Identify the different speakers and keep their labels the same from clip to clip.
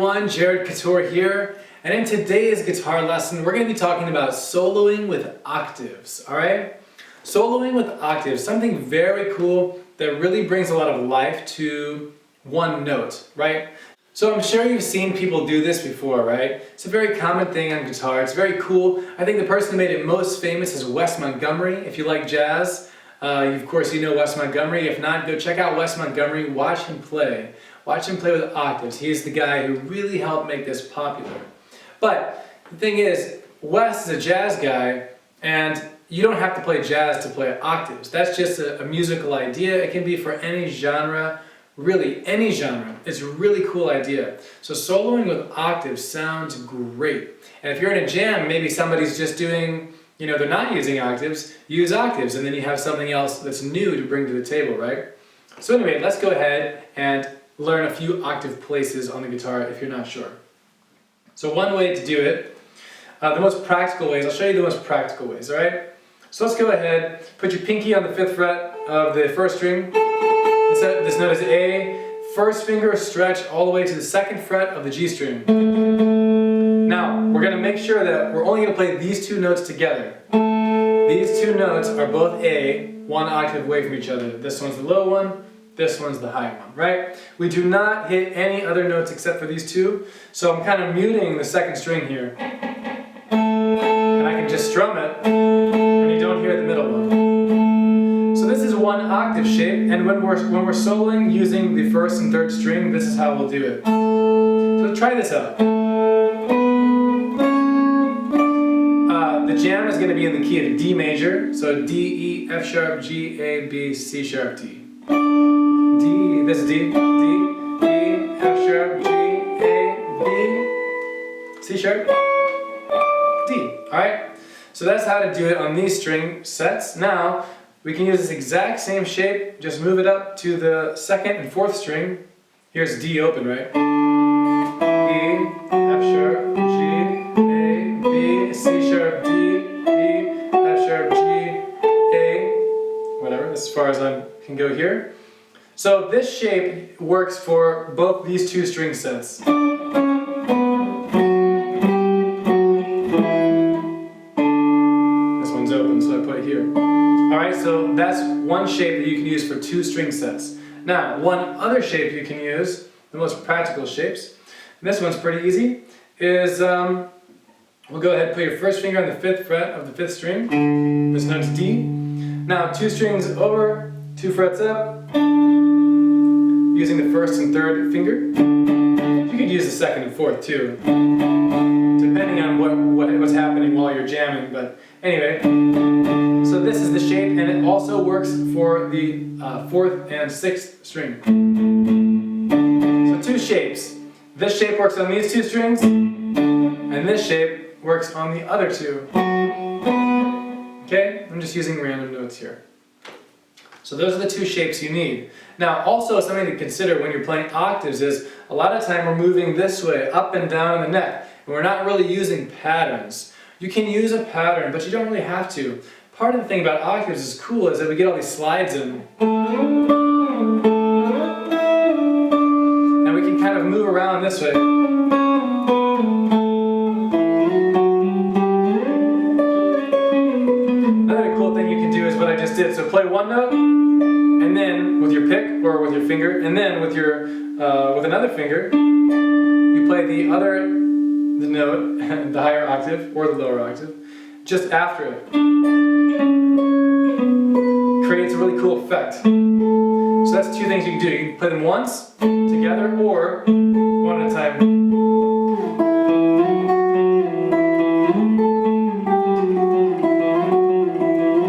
Speaker 1: everyone, Jared Couture here, and in today's guitar lesson we're going to be talking about soloing with octaves, alright? Soloing with octaves, something very cool that really brings a lot of life to one note, right? So I'm sure you've seen people do this before, right? It's a very common thing on guitar, it's very cool. I think the person who made it most famous is Wes Montgomery. If you like jazz, of course you know Wes Montgomery. If not, go check out Wes Montgomery, watch him play. Watch him play with octaves. He's the guy who really helped make this popular. But the thing is, Wes is a jazz guy, and you don't have to play jazz to play octaves. That's just a musical idea. It can be for any genre, really any genre. It's a really cool idea. So soloing with octaves sounds great. And if you're in a jam, maybe somebody's just doing, they're not using octaves, use octaves, and then you have something else that's new to bring to the table, right? So anyway, let's go ahead and learn a few octave places on the guitar if you're not sure. So one way to do it, the most practical ways, I'll show you the most practical ways, alright? So let's go ahead, put your pinky on the 5th fret of the 1st string. This note is A. First finger stretch all the way to the 2nd fret of the G string. Now, we're going to make sure that we're only going to play these two notes together. These two notes are both A, one octave away from each other. This one's the low one. This one's the high one, right? We do not hit any other notes except for these two, so I'm kind of muting the 2nd string here. And I can just strum it, and you don't hear the middle one. So this is one octave shape, and when we're soloing using the 1st and 3rd string, this is how we'll do it. So try this out. The jam is going to be in the key of D major, so D, E, F sharp, G, A, B, C sharp, D. D, this is D, D, E, F sharp, G, A, B, C sharp, D. Alright? So that's how to do it on these string sets. Now, we can use this exact same shape, just move it up to the 2nd and 4th string. Here's D open, right? E, F sharp, G, A, B, C sharp, D, E, F sharp, G, A, whatever, as far as I can go here. So this shape works for both these two string sets. This one's open, so I put it here. Alright, so that's one shape that you can use for two string sets. Now, one other shape you can use, the most practical shapes, and this one's pretty easy, is we'll go ahead and put your 1st finger on the 5th fret of the 5th string. This note's D. Now, 2 strings over, 2 frets up, using the 1st and 3rd finger. You could use the 2nd and 4th too, depending on what's happening while you're jamming, but anyway. So this is the shape, and it also works for the 4th and 6th string. So two shapes. This shape works on these two strings, and this shape works on the other two. Okay? I'm just using random notes here. So those are the two shapes you need. Now also something to consider when you're playing octaves is a lot of time we're moving this way, up and down in the neck, and we're not really using patterns. You can use a pattern, but you don't really have to. Part of the thing about octaves is cool is that we get all these slides in. And we can kind of move around this way. Another cool thing you can do is what I just did. So play one note, and then with your pick or with your finger, and then with your with another finger, you play the note, the higher octave or the lower octave, just after it. Creates a really cool effect. So that's two things you can do. You can play them once, together, or one at a time.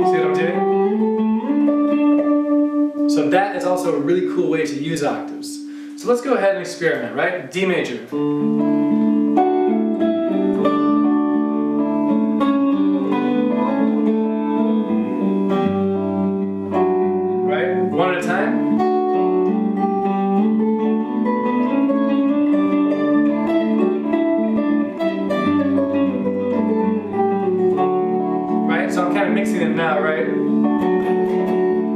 Speaker 1: See what I'm doing? So that is also a really cool way to use octaves. So let's go ahead and experiment, right? D major. One at a time. Right, so I'm kind of mixing them now, right?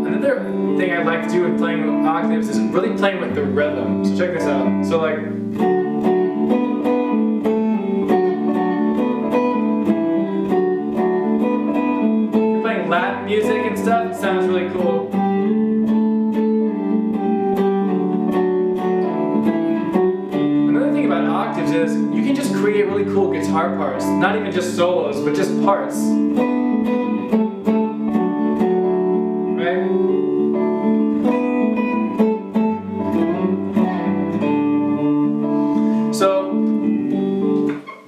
Speaker 1: Another thing I like to do when playing with octaves is really playing with the rhythm. So check this out. So like stuff sounds really cool. Another thing about octaves is you can just create really cool guitar parts. Not even just solos, but just parts. Right? So,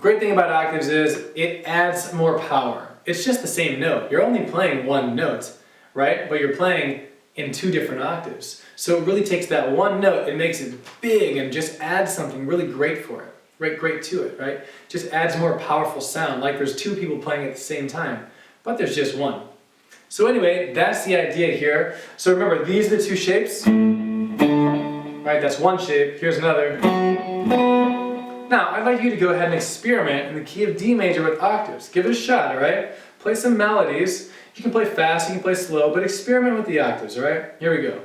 Speaker 1: great thing about octaves is it adds more power. It's just the same note. You're only playing one note, right? But you're playing in two different octaves. So it really takes that one note and makes it big and just adds something really great for it. Great to it, right? Just adds more powerful sound, like there's two people playing at the same time, but there's just one. So anyway, that's the idea here. So remember, these are the two shapes. Right, that's one shape. Here's another. Now, I'd like you to go ahead and experiment in the key of D major with octaves. Give it a shot, all right? Play some melodies. You can play fast, you can play slow, but experiment with the octaves, all right? Here we go.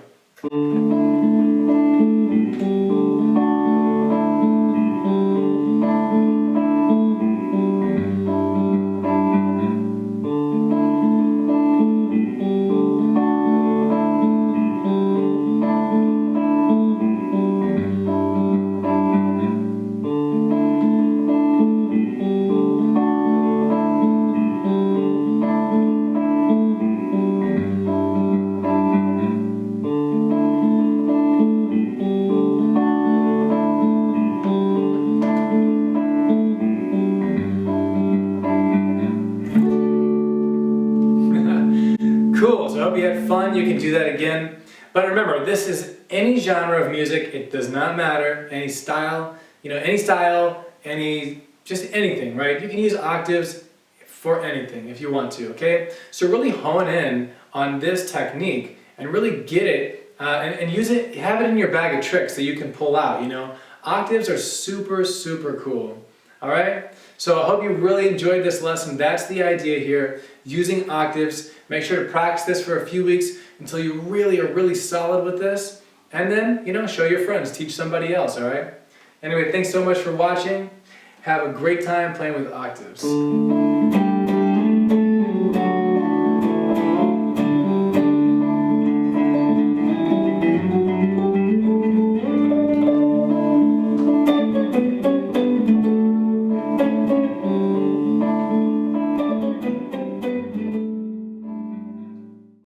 Speaker 1: Cool, so I hope you had fun. You can do that again. But remember, this is any genre of music. It does not matter. Any style, just anything, right? You can use octaves for anything if you want to, okay? So really hone in on this technique and really get it and use it, have it in your bag of tricks that you can pull out, Octaves are super, super cool. All right? So I hope you really enjoyed this lesson. That's the idea here, using octaves. Make sure to practice this for a few weeks until you really are really solid with this. And then, show your friends, teach somebody else, all right? Anyway, thanks so much for watching. Have a great time playing with octaves.